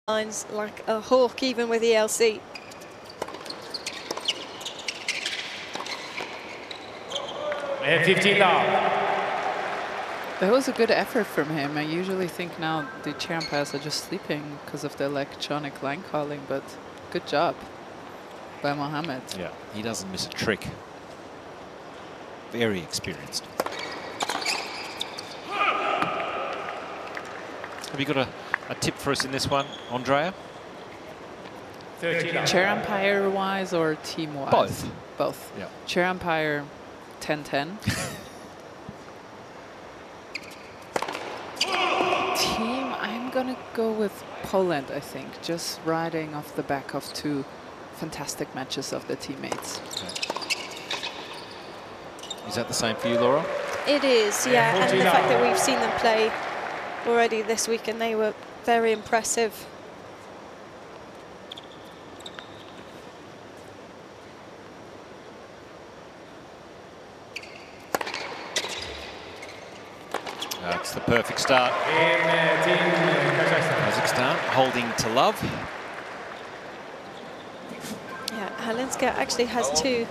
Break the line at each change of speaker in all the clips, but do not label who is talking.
lines like a hawk, even with ELC.
And 15 love.
That was a good effort from him. I usually think now the chair umpires are just sleeping because of the electronic line calling, but good job by Mohammed.
Yeah, he doesn't miss a trick. Very experienced. Have you got a tip for us in this one, Andrea?
13 love.
Chair umpire wise or team wise?
Both.
Both.
Yeah.
Chair umpire 10-10. Team, I'm gonna go with Poland, I think, just riding off the back of two fantastic matches of the teammates.
Okay. Is that the same for you, Laura?
It is, yeah, and the fact that we've seen them play already this week and they were very impressive.
That's the perfect start. Kazakhstan holding to love.
Yeah, Chwalinska actually has 2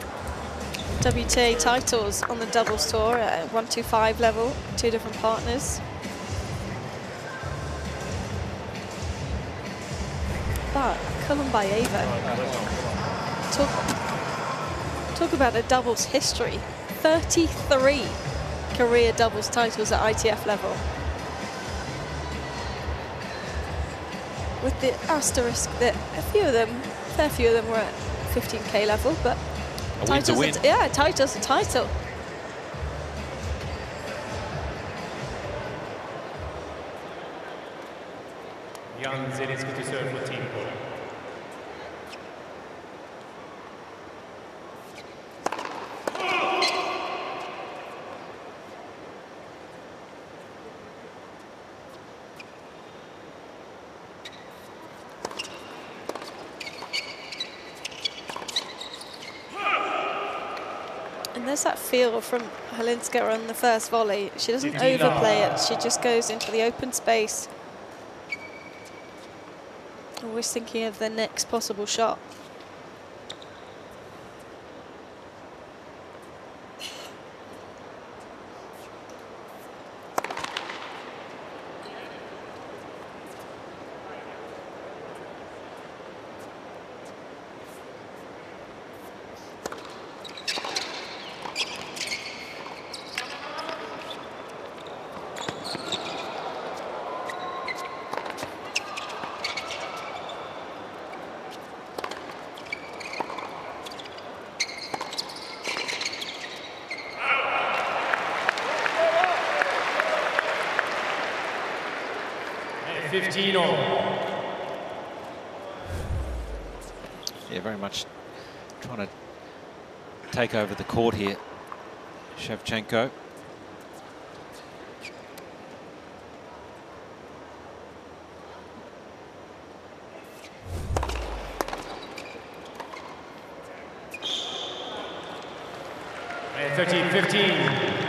WTA titles on the doubles tour at 125 level, 2 different partners. But Kulambayeva, talk about a doubles history, 33 career doubles titles at ITF level. With the asterisk that a fair few of them were at 15K level, but
A win's a win.
Yeah, title's a title.
Jan Zielinski to serve for Team Poland.
And there's that feel from Chwalinska on the first volley. She doesn't overplay it. She just goes into the open space. Always thinking of the next possible shot.
And 15 all.
Yeah, very much trying to take over the court here, Shevchenko.
And 13-15.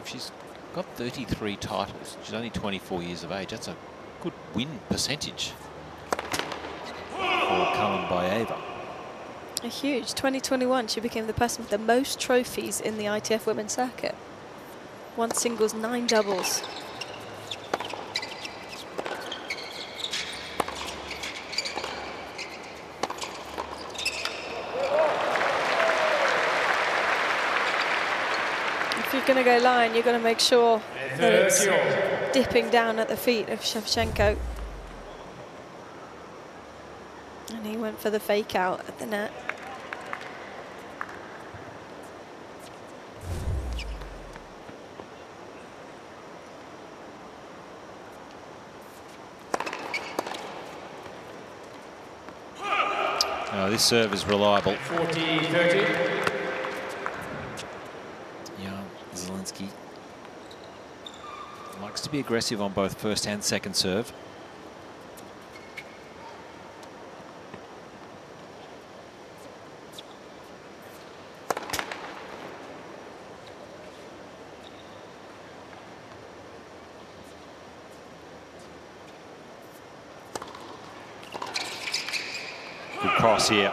She's got 33 titles. She's only 24 years of age. That's a good win percentage for Kulambayeva.
A huge. 2021, she became the person with the most trophies in the ITF women's circuit. 1 singles, 9 doubles. If you're going to go line, you're going to make sure that it's dipping down at the feet of Shevchenko. And he went for the fake out at the net.
Oh, this serve is reliable.
40-30.
Jan Zielinski likes to be aggressive on both first and second serve. Good cross here.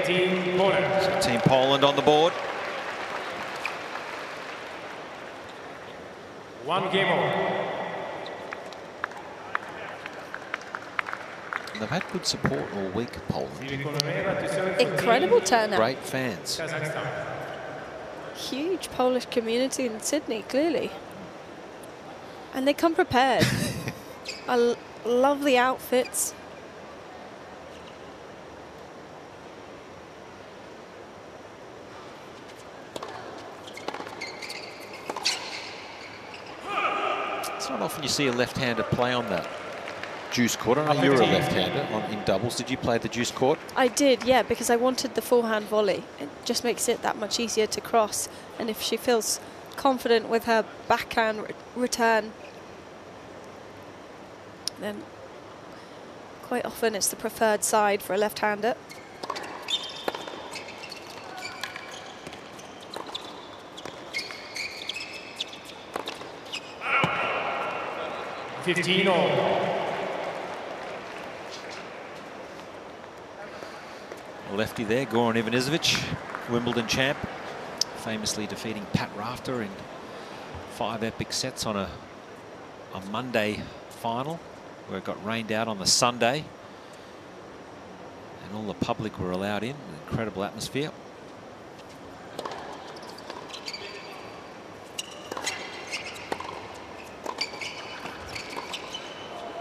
Team Poland.
So Team Poland on the board.
1 game over.
They've had good support all week, Poland.
Zielinski Maja to serve for
Incredible
team
turnout.
Great fans.
Kazakhstan.
Huge Polish community in Sydney, clearly. And they come prepared. I love the outfits.
It's not often you see a left-hander play on that juice court. I know you're a left-hander in doubles. Did you play the juice court?
I did, yeah, because I wanted the forehand volley. It just makes it that much easier to cross. And if she feels confident with her backhand return, then quite often it's the preferred side for a left-hander.
$15 all.
Lefty there, Goran Ivanisevic, Wimbledon champ, famously defeating Pat Rafter in 5 epic sets on a Monday final, where it got rained out on the Sunday, and all the public were allowed in. An incredible atmosphere.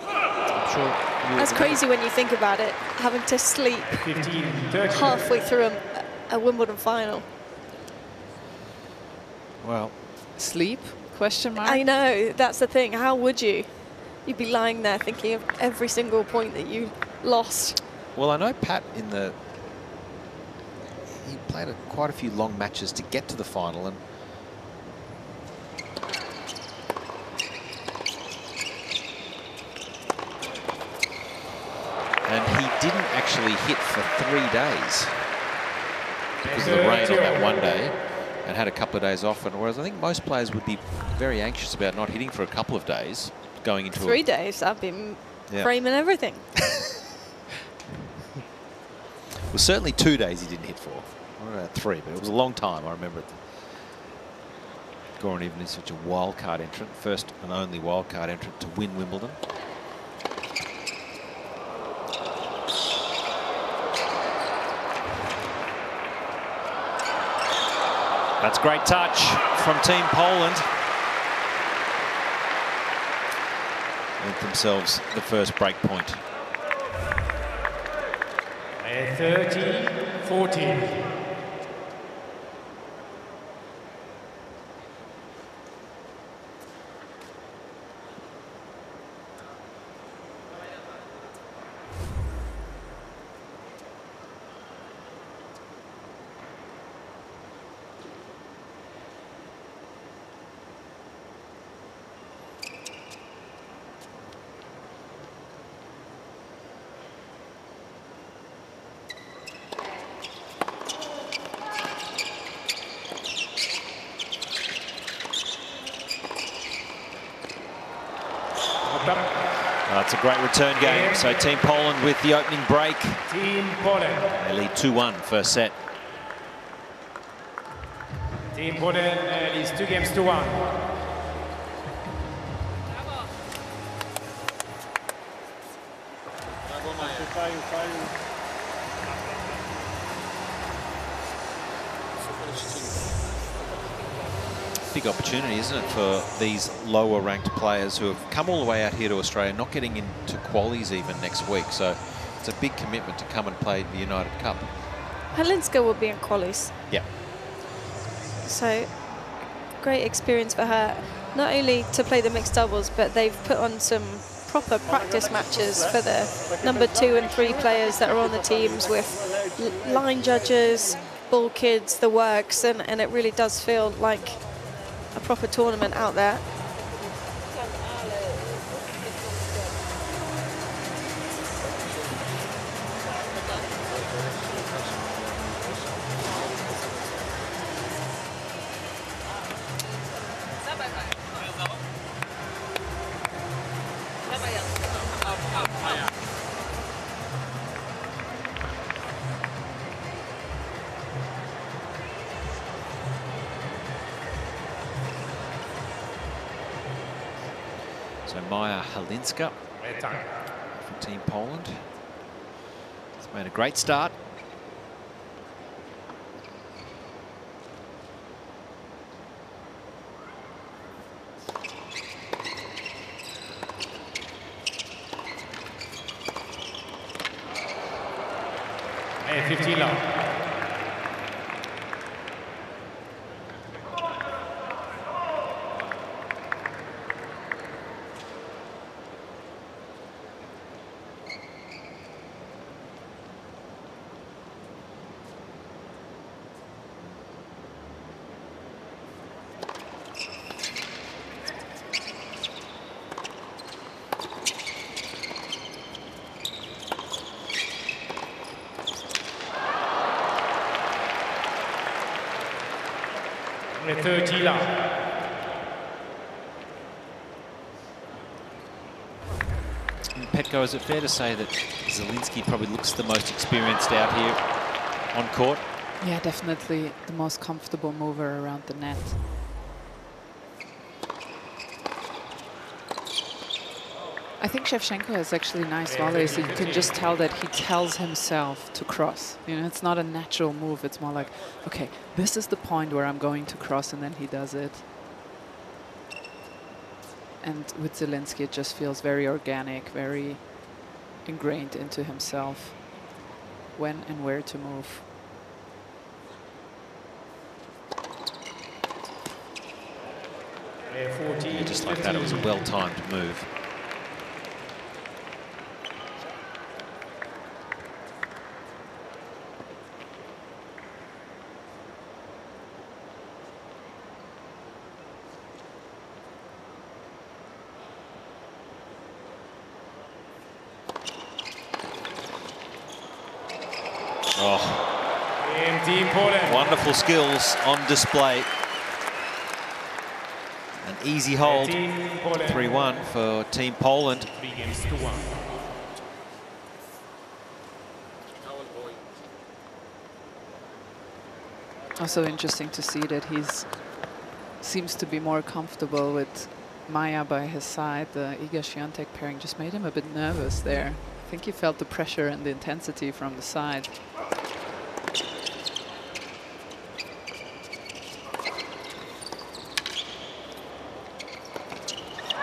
I'm sure
That's crazy when you think about it, having to sleep
15-30.
halfway through a Wimbledon final.
Well,
Sleep? Question mark.
I know, that's the thing. How would you? You'd be lying there thinking of every single point that you lost.
well, I know Pat he played quite a few long matches to get to the final, and he didn't actually hit for 3 days because of the rain on that one day, and had a couple of days off. And whereas I think most players would be very anxious about not hitting for a couple of days going into
3 days, I've been framing everything.
Well, certainly 2 days he didn't hit for. I don't know about 3, but it was a long time. I remember it. Goran Ivanisevic is such a wild card entrant, first and only wild card entrant to win Wimbledon. That's great touch from Team Poland. With themselves the first break point.
30-14.
That's a great return game. So Team Poland with the opening break.
Team Poland.
They lead 2-1 first set.
Team Poland leads 2 games to 1.
Big opportunity, isn't it, for these lower ranked players who have come all the way out here to Australia, not getting into qualies even next week. So it's a big commitment to come and play the United Cup.
Chwalinska will be in qualies.
Yeah.
So great experience for her, not only to play the mixed doubles, but they've put on some proper practice matches for the number 2 and 3 players that are on the teams, with line judges, ball kids, the works, and it really does feel like a proper tournament out there.
So Maja Chwalinska
Red time.
for Team Poland. It's made a great start.
And 15 love. And 30 love.
Petko, is it fair to say that Zielinski probably looks the most experienced out here on court?
Yeah, definitely the most comfortable mover around the net. I think Shevchenko has actually nice volleys. You can just tell that he tells himself to cross. You know, it's not a natural move. It's more like, okay, this is the point where I'm going to cross, and then he does it. And with Zielinski, it just feels very organic, very ingrained into himself when and where to move.
And 14.
Just like that, it was a well-timed move.
Oh. And Team Poland.
Wonderful skills on display. An easy hold. 3-1 for Team Poland.
3 games to 1.
Also interesting to see that he's seems to be more comfortable with Maja by his side. The Iga-Świątek pairing just made him a bit nervous there. I think he felt the pressure and the intensity from the side.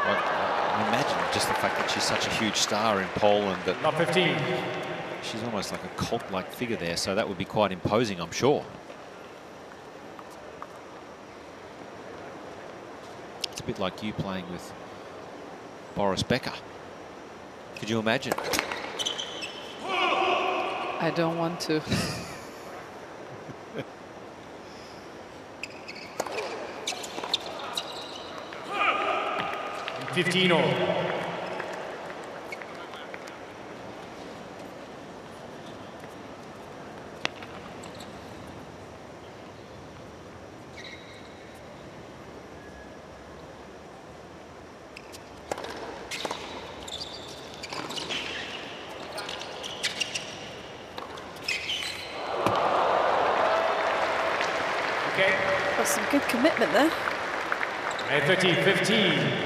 I imagine just the fact that she's such a huge star in Poland that
Not 15.
she's almost like a cult-like figure there, so that would be quite imposing, I'm sure. It's a bit like you playing with Boris Becker. Could you imagine?
I don't want to.
15 all.
Got some good commitment there.
And 13-15.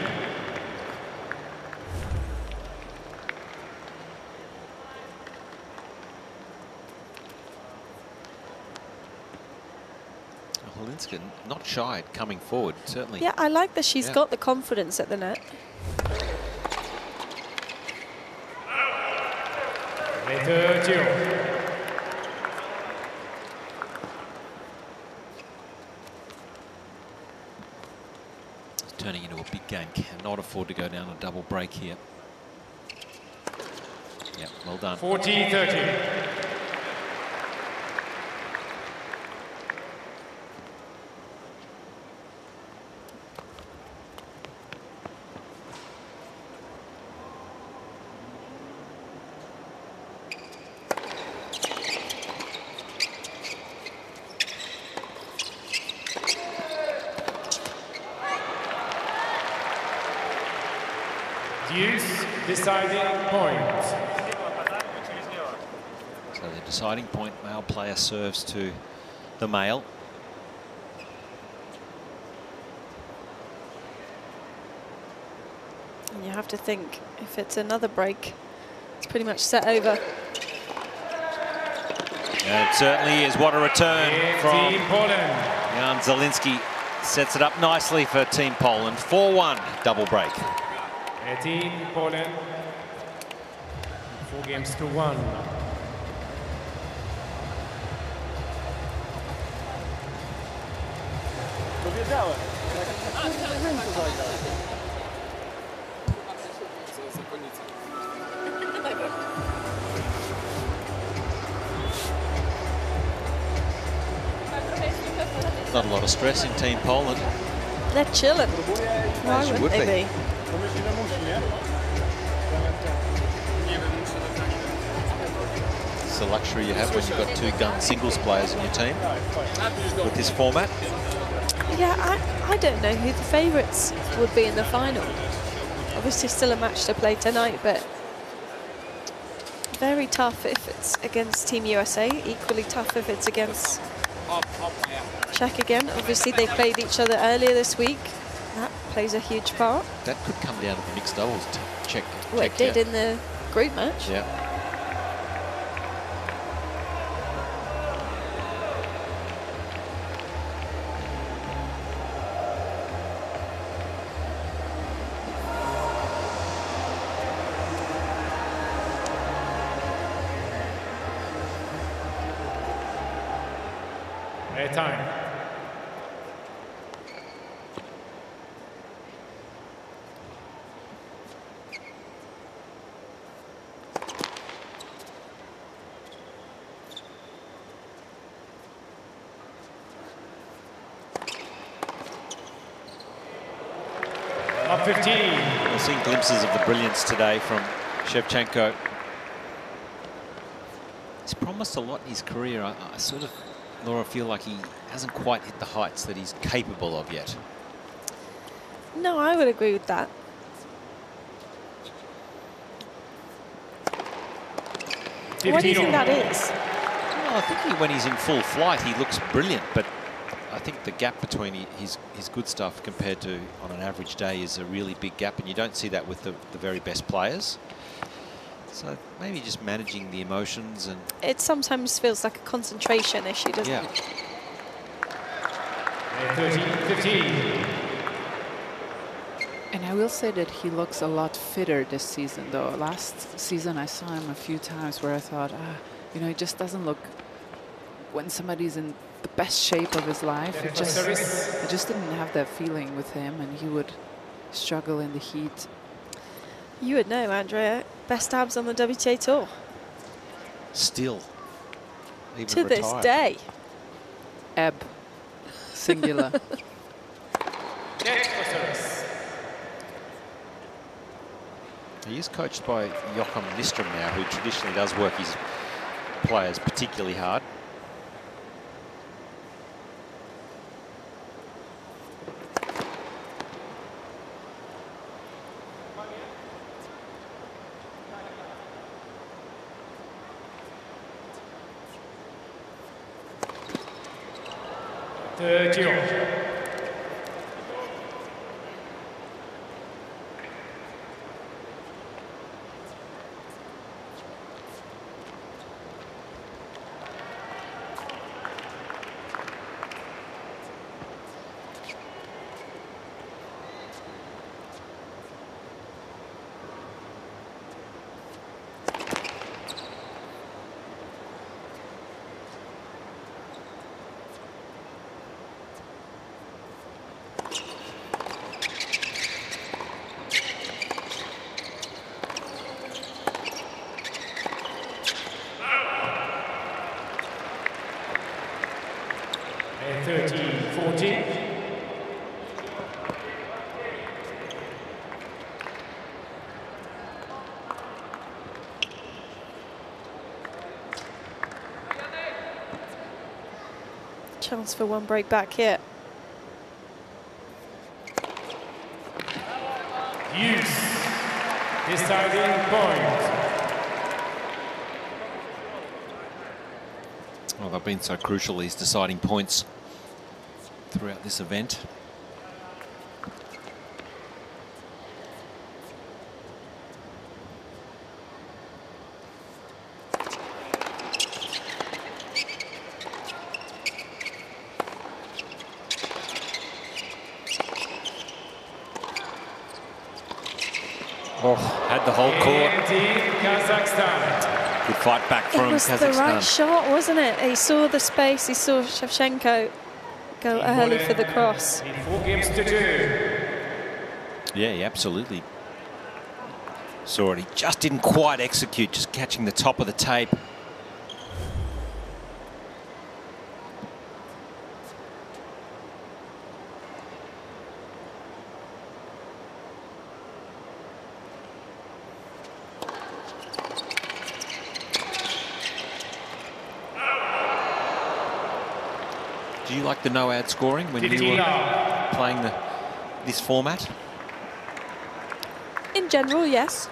Chwalinska not shy at coming forward, certainly.
Yeah, I like that she's got the confidence at the net.
And 30.
Turning into a big game, cannot afford to go down a double break here. Yeah, well done.
14-13. Deciding point.
So the deciding point, male player serves to the male.
And you have to think, if it's another break, it's pretty much set over.
And it certainly is. What a return from
Team Poland.
Jan Zielinski. Sets it up nicely for Team Poland. 4-1 double break.
Team Poland. 4-1.
Not a lot of stress in Team Poland.
They're chilling. Why
As you
wouldn't
would
they be?
It's the luxury you have when you've got two gun singles players in your team with this format.
Yeah, I don't know who the favourites would be in the final. Obviously still a match to play tonight, but very tough if it's against Team USA, equally tough if it's against Czech again. Obviously they played each other earlier this week. That plays a huge part.
That could come down to the mixed doubles to check.
Well, it did in the group match.
Yeah.
Time. Up 15.
We've seen glimpses of the brilliance today from Shevchenko. He's promised a lot in his career. I sort of, Laura, feel like he hasn't quite hit the heights that he's capable of yet.
No, I would agree with that. What do you think that is?
Well, I think when he's in full flight, he looks brilliant, but I think the gap between his good stuff compared to on an average day is a really big gap, and you don't see that with the very best players. So maybe just managing the emotions and...
It sometimes feels like a concentration issue, doesn't
Yeah.
it?
13-15.
And I will say that he looks a lot fitter this season, though. Last season I saw him a few times where I thought, you know, he just doesn't look, when somebody's in the best shape of his life, I just didn't have that feeling with him, and he would struggle in the heat.
You would know, Andrea. Best abs on the WTA Tour.
Still. Even
To this
retired.
day.
Ebb. Singular.
He is coached by Joachim Nystrom now, who traditionally does work his players particularly hard.
And 13-14.
Chance for one break back here.
Use. Deciding point.
Well, they've been so crucial, these deciding points, throughout this event. Oh, had the whole court.
Kazakhstan.
Good fight back
It
from
was
Kazakhstan.
the right shot, wasn't it? He saw the space. He saw Shevchenko go early for the cross.
In 4 games to 2.
Yeah, he absolutely saw it. He just didn't quite execute, just catching the top of the tape. Do you like the no-ad scoring when you were playing this format?
In general, yes.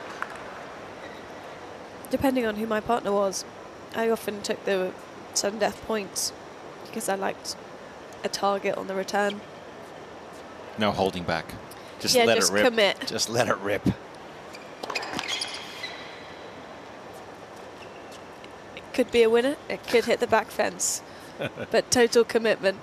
Depending on who my partner was, I often took the sudden death points because I liked a target on the return.
No holding back. Just
Yeah,
let
just
it rip.
commit.
Just let it rip.
It could be a winner. It could hit the back fence. But total commitment.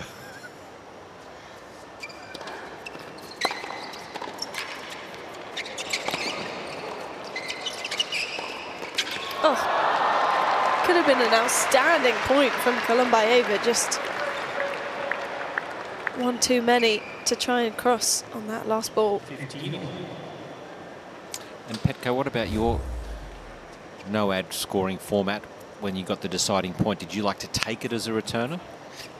Oh, could have been an outstanding point from Kulambayeva. Just one too many to try and cross on that last ball.
15.
And Petko, what about your no-ad scoring format when you got the deciding point? Did you like to take it as a returner?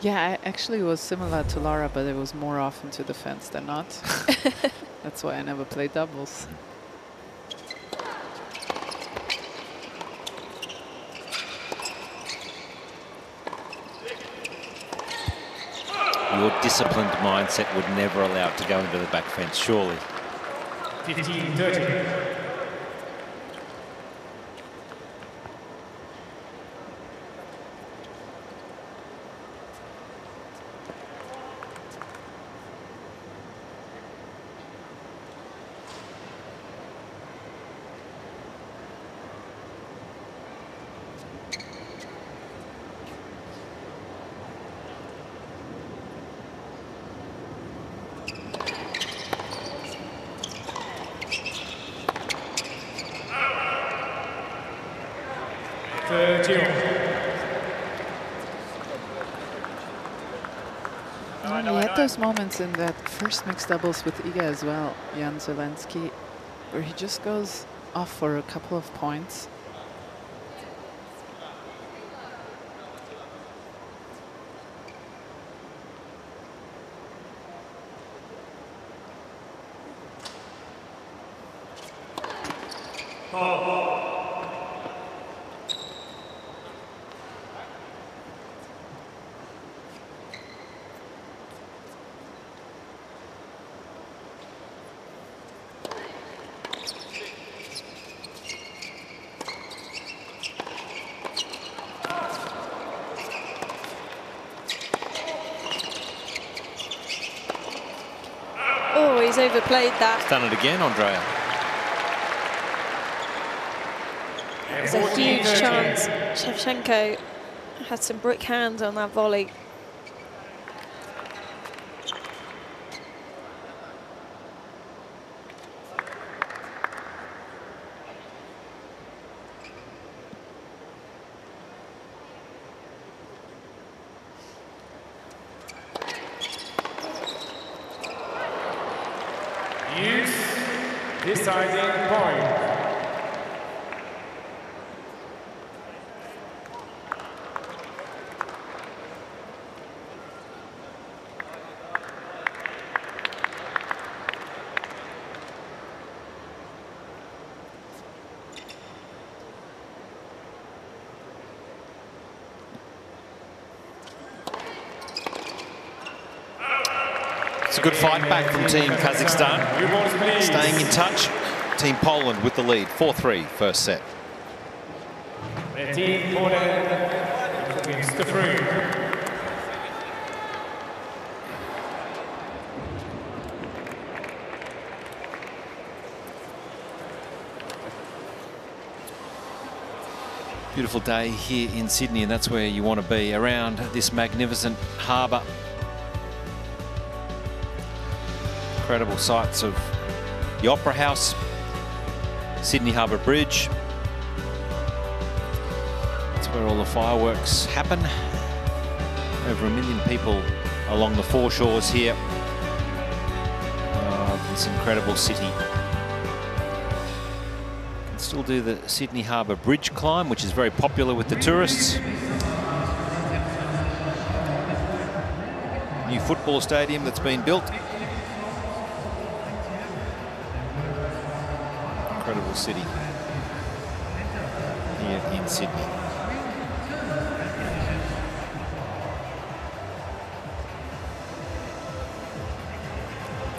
Yeah, I actually was similar to Laura, but it was more often to the fence than not. That's why I never played doubles.
Your disciplined mindset would never allow it to go into the back fence, surely.
15-30.
And we had those moments in that first mixed doubles with Iga as well, Jan Zielinski, where he just goes off for a couple of points.
Oh, he's overplayed that.
Done it again, Andrea.
There's a huge chance. Shevchenko had some brick hands on that volley.
Deciding point.
It's a good fight back from Team Kazakhstan. Staying in touch. Team Poland with the lead, 4-3 first set.
Team Poland wins the free.
Beautiful day here in Sydney, and that's where you want to be, around this magnificent harbour. Incredible sights of the Opera House Sydney Harbour Bridge. That's where all the fireworks happen. Over 1 million people along the foreshores here. This incredible city. Can still do the Sydney Harbour Bridge climb, which is very popular with the tourists. New football stadium that's been built. Incredible city here in Sydney.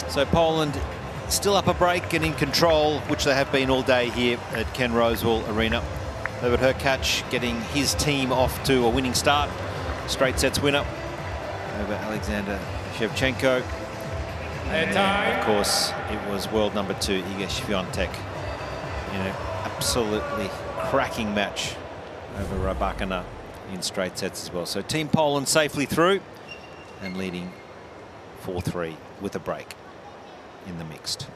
So Poland still up a break and in control, which they have been all day here at Ken Rosewall Arena. Herbert Hurkacz getting his team off to a winning start. Straight sets winner over Alexander Shevchenko. And of course, it was world number 2, Iga Świątek, in an absolutely cracking match over Rybakina in straight sets as well. So Team Poland safely through and leading 4-3 with a break in the mixed.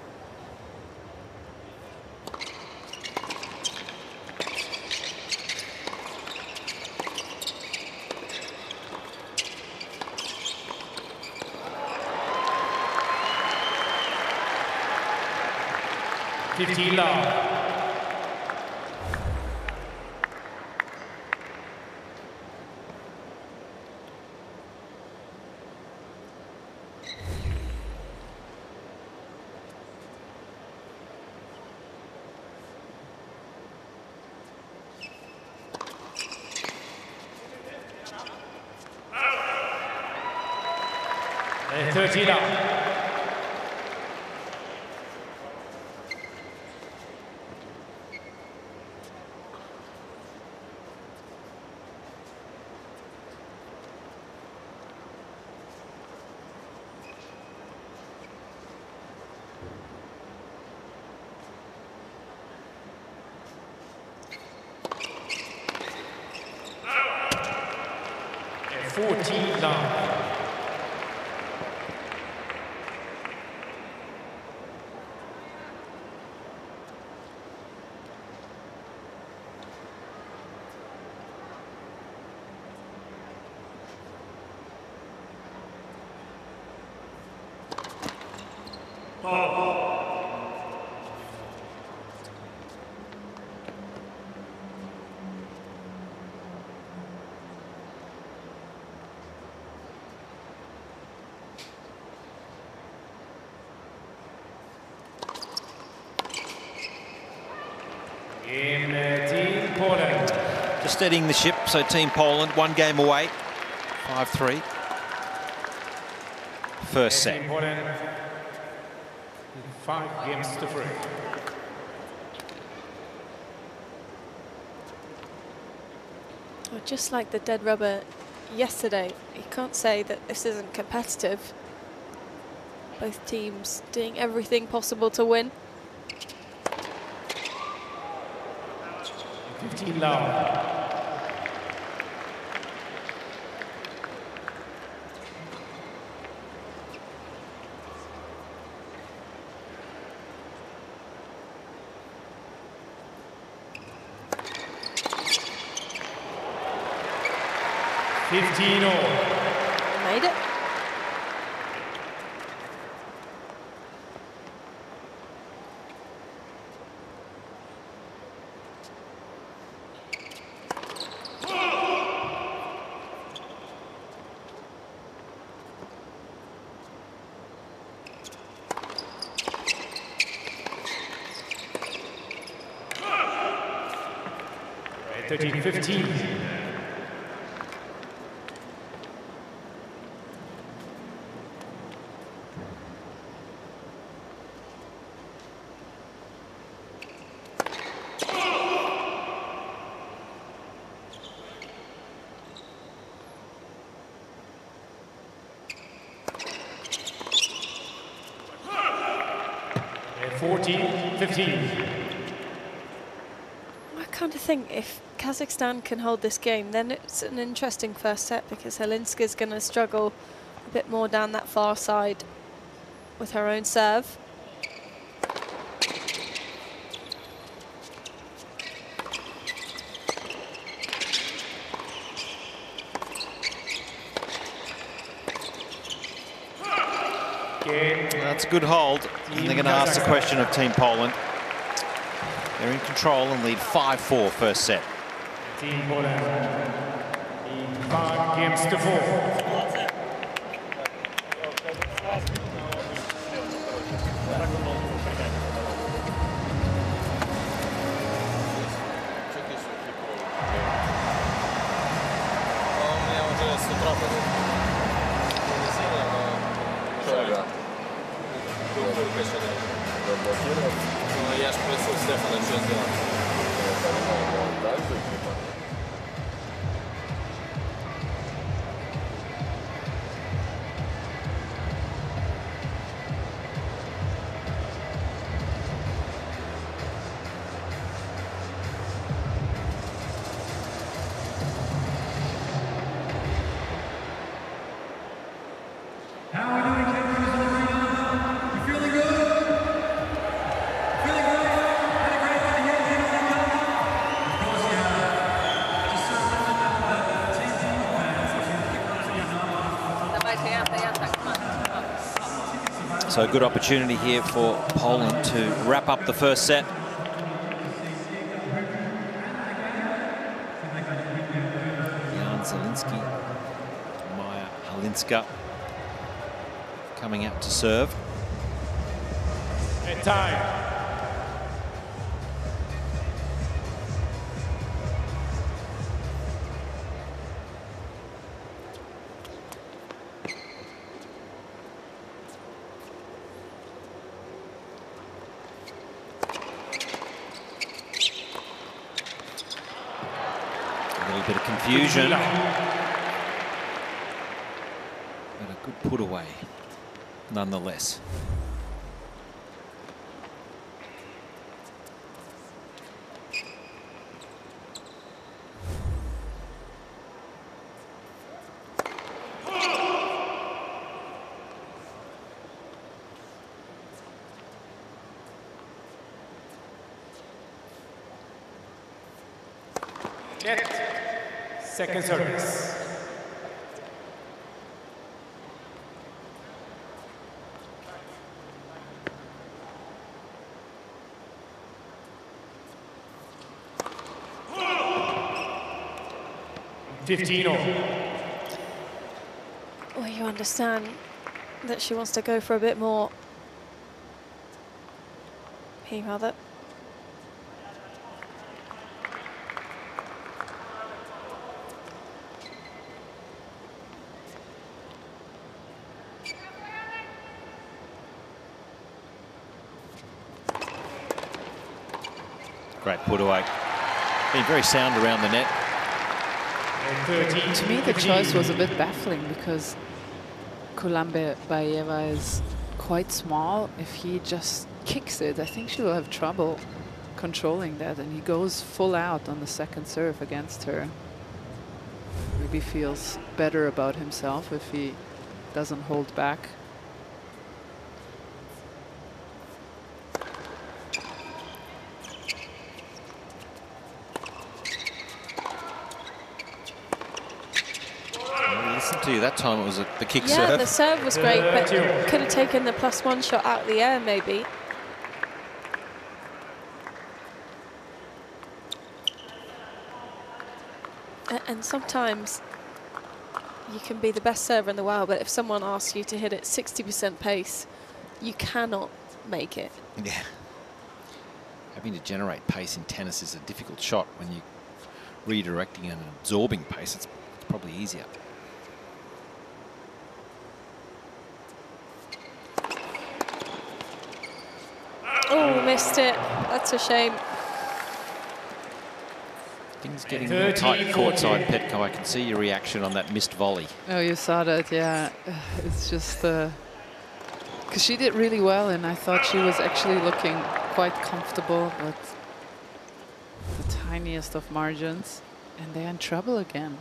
Just steadying the ship, so Team Poland 1 game away, 5-3. First set.
5 games to 3.
Oh, just like the dead rubber yesterday, you can't say that this isn't competitive. Both teams doing everything possible to win.
15 love.
Made it.
Right, 13-15.
I kind of think if Kazakhstan can hold this game, then it's an interesting first set, because Chwalinska's going to struggle a bit more down that far side with her own serve.
Game.
That's a good hold. And they're going to ask the question of Team Poland. They're in control and lead 5-4 first set.
Team Poland. In 5 games to 4.
Я ж просил Стефана, что сделать.
So a good opportunity here for Poland to wrap up the first set. Jan Zielinski Maja Chwalinska coming out to serve.
And time.
Bit of confusion, but a good put away nonetheless.
Net. Second service.
Well, you understand that she wants to go for a bit more. He rather.
Great put away. Been very sound around the net.
To me, the choice was a bit baffling because Kulambayeva is quite small. If he just kicks it, I think she will have trouble controlling that. And he goes full out on the second serve against her. Maybe feels better about himself if he doesn't hold back.
To you that time it was the kick
Yeah,
serve.
the serve was great, but could have taken the +1 shot out of the air maybe. And sometimes you can be the best server in the world, but if someone asks you to hit it 60% pace, you cannot make it.
Yeah. Having to generate pace in tennis is a difficult shot. When you're redirecting and absorbing pace, it's probably easier.
Oh, missed it. That's a shame.
Things getting a little tight courtside, Petko. I can see your reaction on that missed volley.
Oh, you saw that, yeah. It's just because she did really well, and I thought she was actually looking quite comfortable, but the tiniest of margins, and they're in trouble again.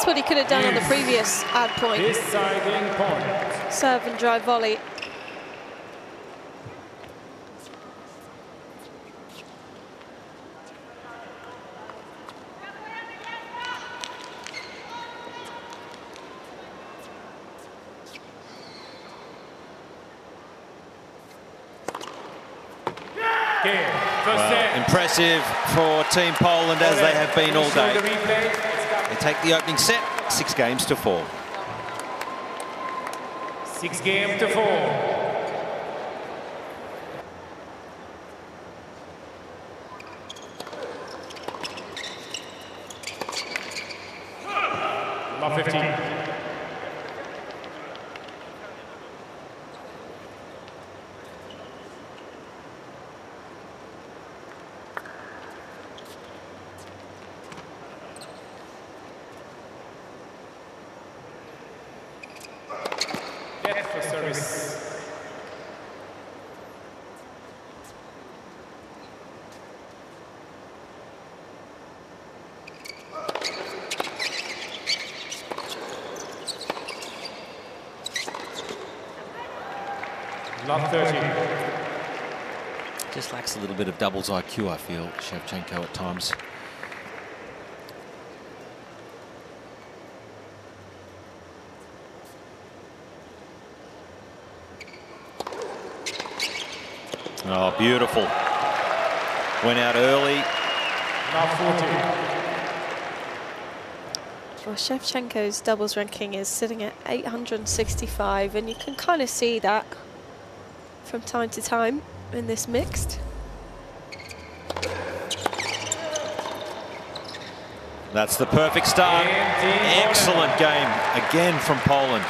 what he could have done on the previous ad point.
Deciding point.
Serve and drive volley.
Well, impressive for Team Poland, as they have been all day. They take the opening set, 6-4.
6-4. Love 15. For service. Love 13.
Just lacks a little bit of doubles IQ, I feel, Shevchenko at times. Oh, beautiful. Went out early.
Love 14.
Well, Shevchenko's doubles ranking is sitting at 865, and you can kind of see that from time to time in this mixed.
That's the perfect start. Excellent game again from Poland.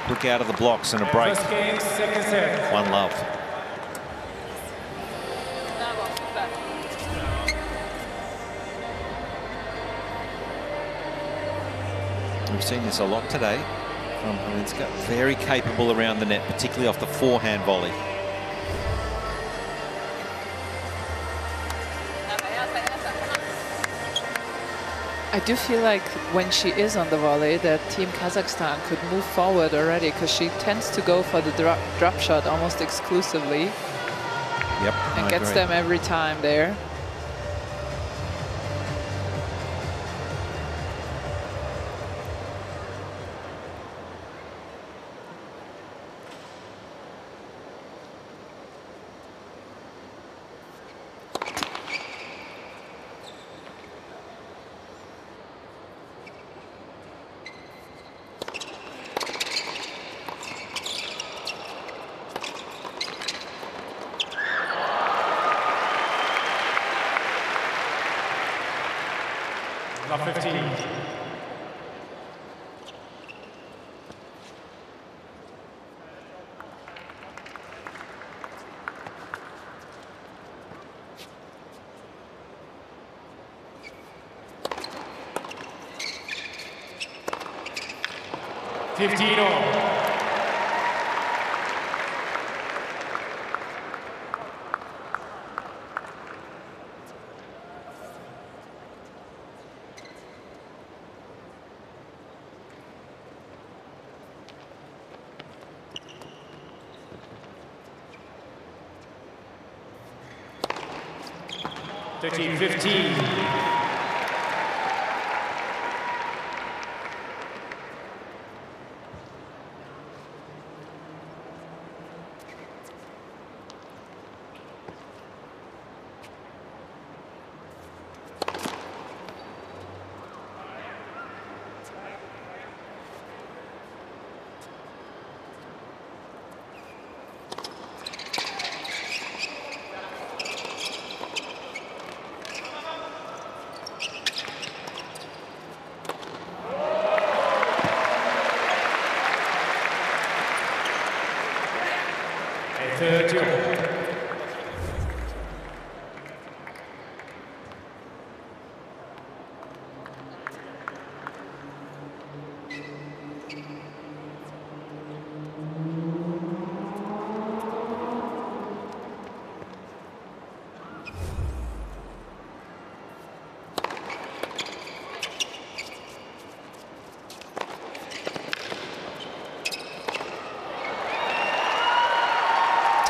Quick out of the blocks and a break.
First game, second set.
1-love. We've seen this a lot today from Chwalinska. Very capable around the net, particularly off the forehand volley.
I do feel like when she is on the volley that Team Kazakhstan could move forward already, because she tends to go for the drop shot almost exclusively.
Yep,
And
I
gets
agree.
them every time there.
Love 15. Fifteen-all. 13-15.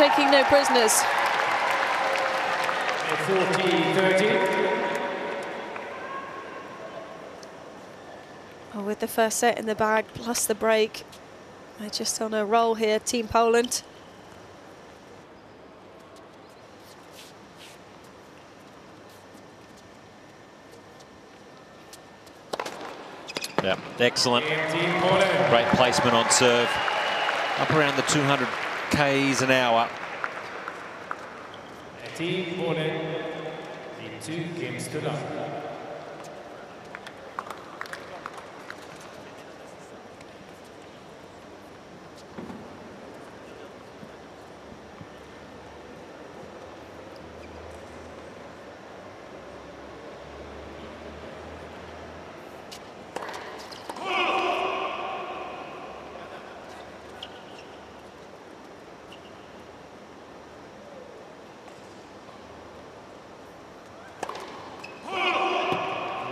taking no prisoners.
40-30.
Oh, with the first set in the bag, plus the break, they're just on a roll here, Team Poland.
Yeah, excellent. Great placement on serve. Up around the 200 Ks an hour.
Team Poland, the 2 games to love.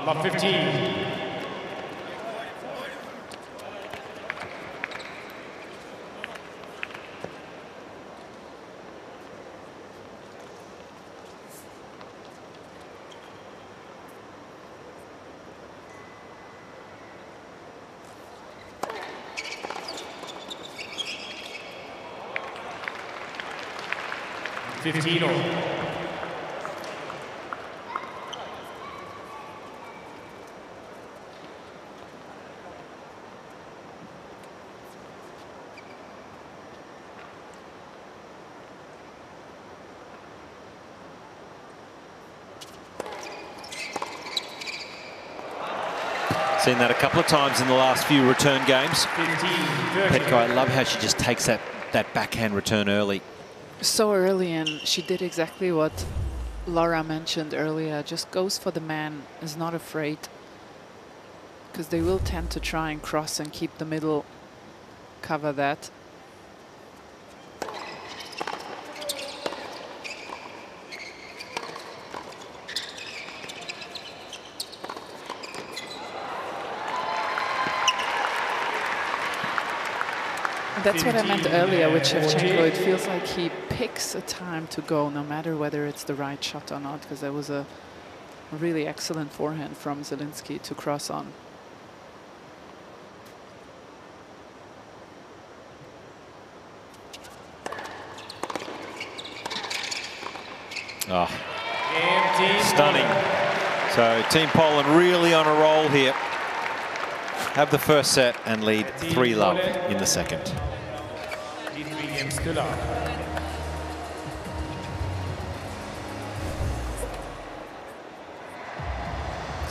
Love 15.
Seen that a couple of times in the last few return games. Petko, I love how she just takes that backhand return early.
So early, and she did exactly what Laura mentioned earlier. Just goes for the man, is not afraid. Because they will tend to try and cross and keep the middle, cover that. That's what I meant earlier with Shevchenko. It feels like he picks a time to go, no matter whether it's the right shot or not, because there was a really excellent forehand from Zielinski to cross on.
Oh, stunning. So Team Poland really on a roll here. Have the first set and lead 3-love in the second.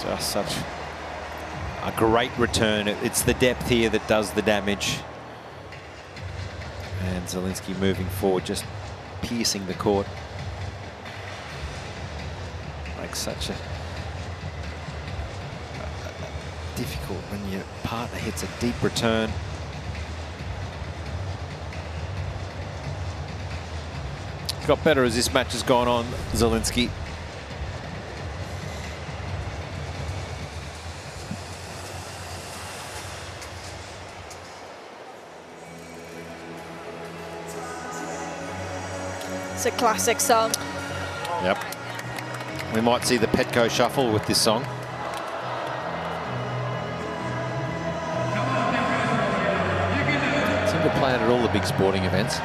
Just such a great return. It's the depth here that does the damage. And Zielinski moving forward, just piercing the court. Like such a difficult when your partner hits a deep return. Got better as this match has gone on, Zielinski.
It's a classic song.
Yep. We might see the Petko shuffle with this song. Seem to play it at all the big sporting events.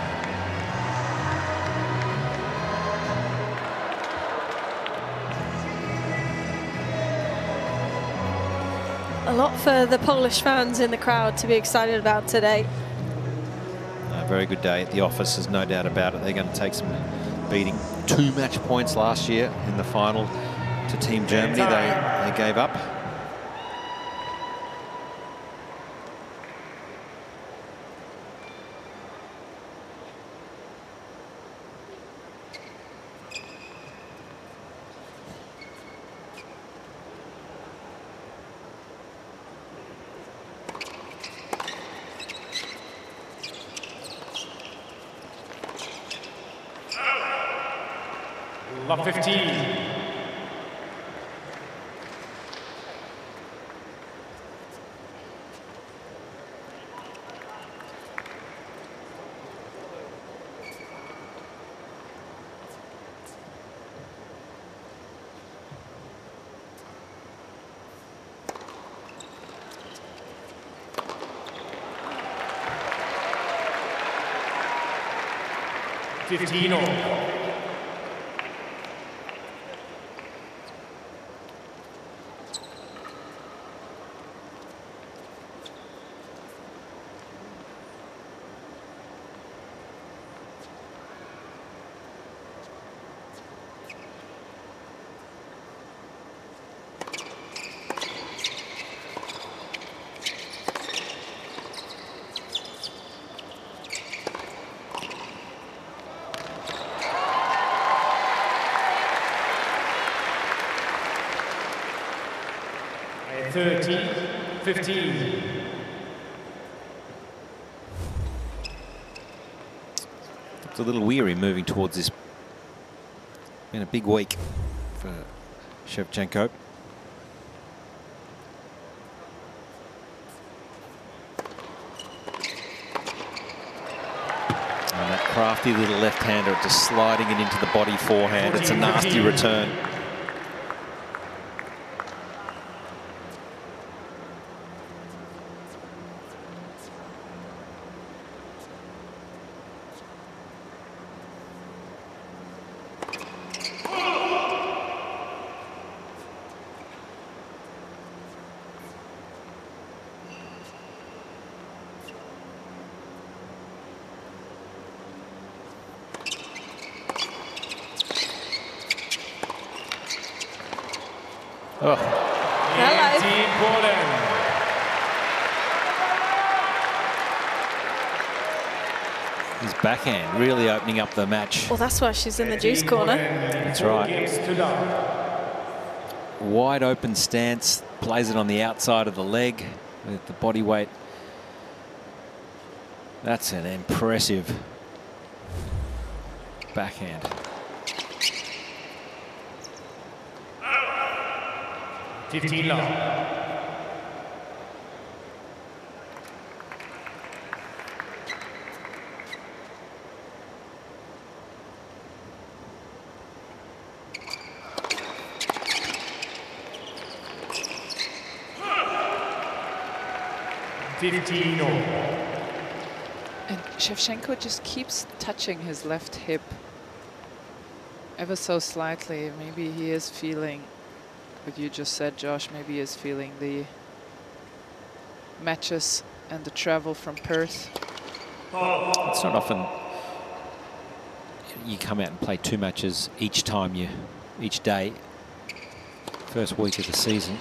A lot for the Polish fans in the crowd to be excited about today.
A very good day at the office, there's no doubt about it. They're going to take some beating. 2 match points last year in the final to Team Germany. They gave up.
Love 15. 15 all. At 13-15.
It's a little weary moving towards this. Been a big week for Shevchenko. And that crafty little left-hander just sliding it into the body forehand. It's a nasty return. Oh. His backhand really opening up the match.
Well, that's why she's in the juice corner.
That's right. Wide open stance, plays it on the outside of the leg with the body weight. That's an impressive backhand.
And Shevchenko just keeps touching his left hip ever so slightly. Maybe he is feeling what you just said, Josh. Maybe he is feeling the matches and the travel from Perth.
It's not often you come out and play 2 matches each day. First week of the season.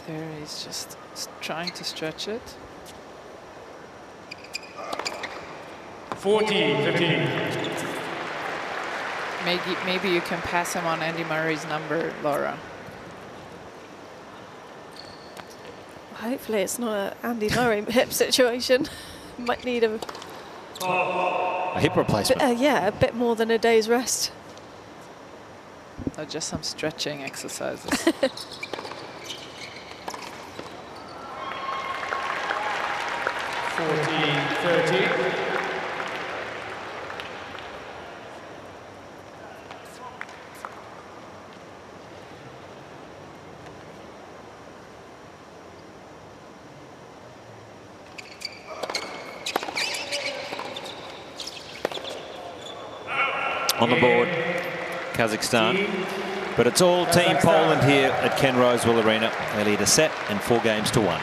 There he's just trying to stretch it.
14-15.
Maybe you can pass him on Andy Murray's number, Laura.
Hopefully it's not an Andy Murray hip situation. Might need a
hip replacement.
yeah, a bit more than a day's rest.
Or just some stretching exercises.
14-30.
On the board, Kazakhstan. But it's all Team Poland here at Ken Rosewell Arena. They lead a set and 4-1.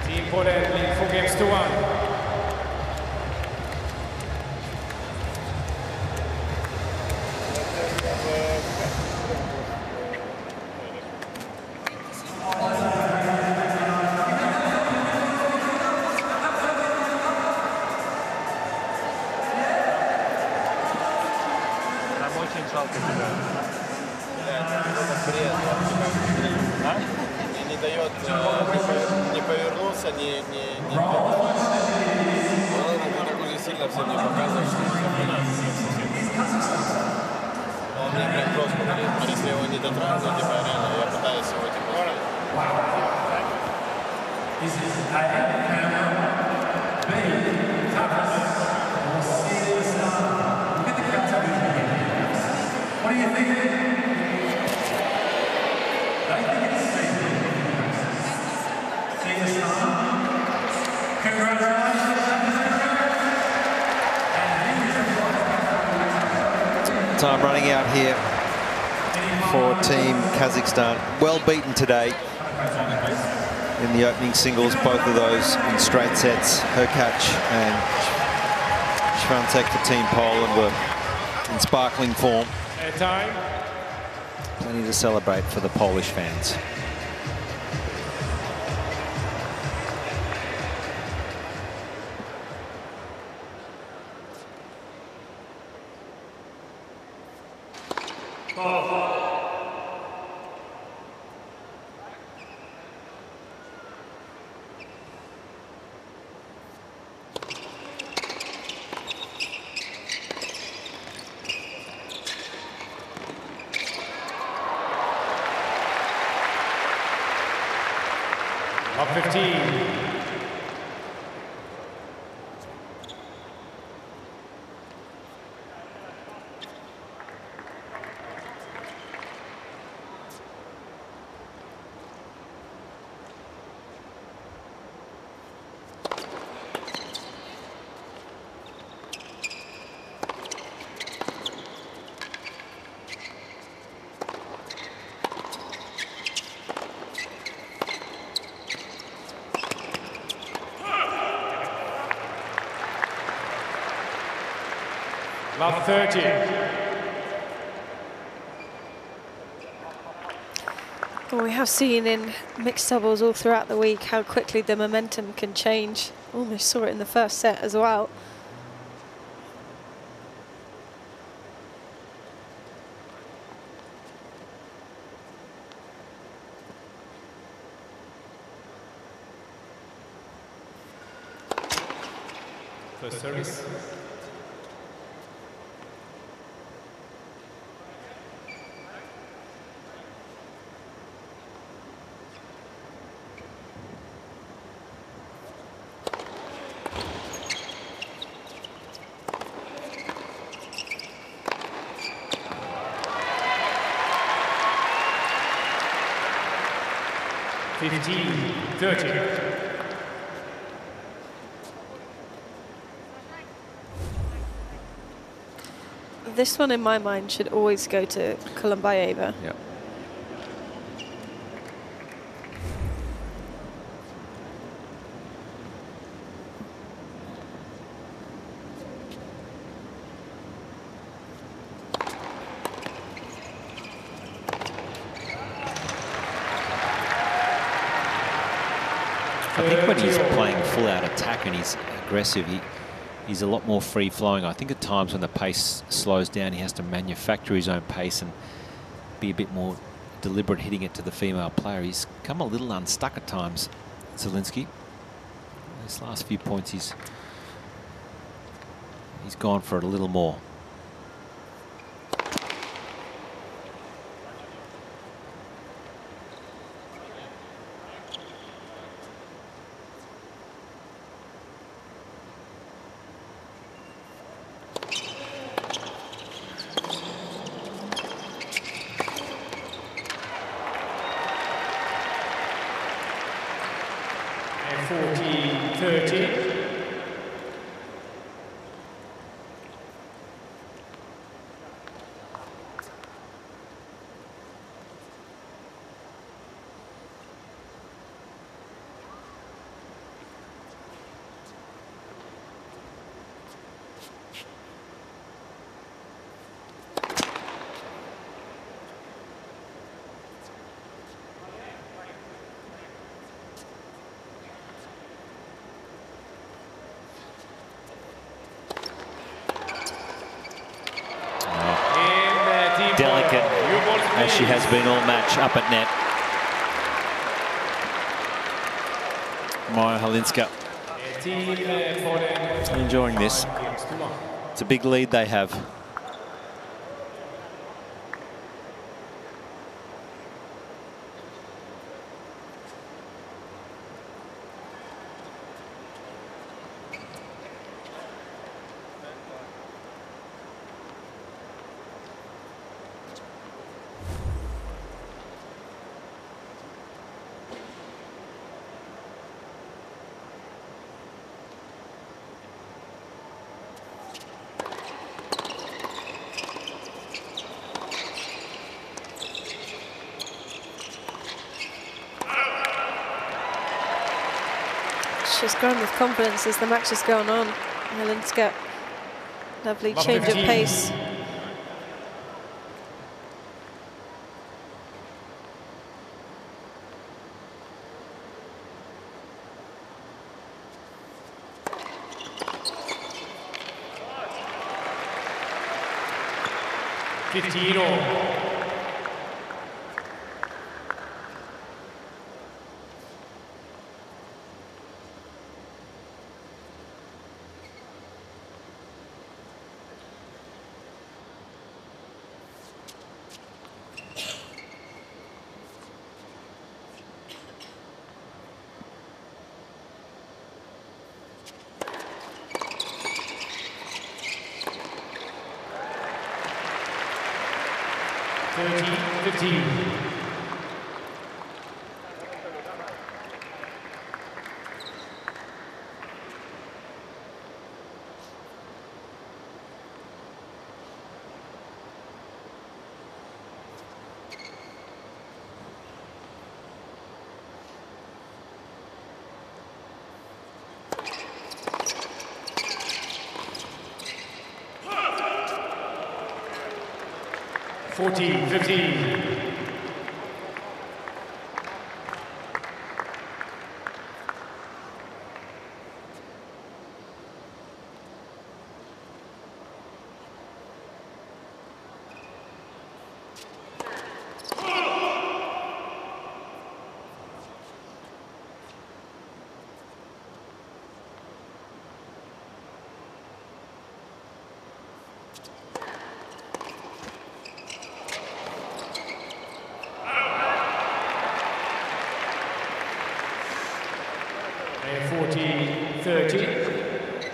Team Poland lead 4-1.
This is Time running out here for Team Kazakhstan. Well beaten today in the opening singles, both of those in straight sets. Hologic and Shevchenko for Team Poland were in sparkling form.
Plenty to celebrate for the Polish fans.
Up 15. Love 30.
Well, we have seen in mixed doubles all throughout the week how quickly the momentum can change. Almost saw it in the first set as well.
First service.
This one, in my mind, should always go to Kulambayeva.
Yep. I think when he's playing full-out attack and he's aggressive, he's a lot more free-flowing. I think at times when the pace slows down, he has to manufacture his own pace and be a bit more deliberate hitting it to the female player. He's come a little unstuck at times, Zielinski. These last few points, he's gone for it a little more. Delicate as she has been all match up at net. Maja Chwalinska enjoying this. It's a big lead they have.
She's grown with confidence as the match has gone on. Chwalinska, lovely change of pace.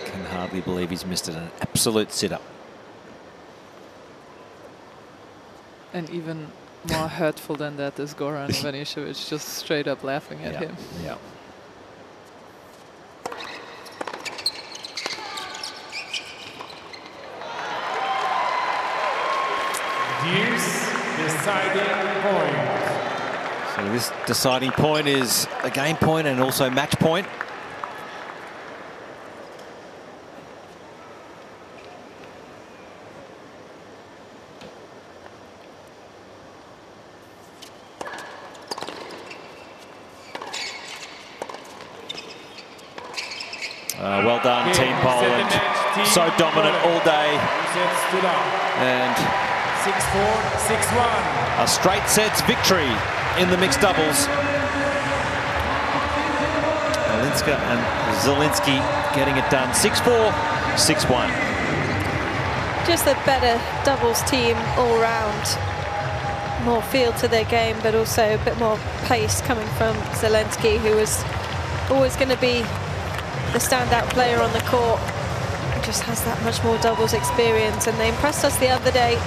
Can hardly believe he's missed it. An absolute sit-up.
And even more hurtful than that is Goran Ivanišević just straight up laughing at him.
Yeah.
Deciding point.
So this deciding point is a game point and also match point. Well done, Team Poland. So dominant all day. And
6-4, 6-1.
a straight sets victory in the mixed doubles. Chwalinska and Zielinski getting it done. 6-4, 6-1.
Just the better doubles team all round. More feel to their game, but also a bit more pace coming from Zielinski, who was always going to be the standout player on the court. He just has that much more doubles experience, and they impressed us the other day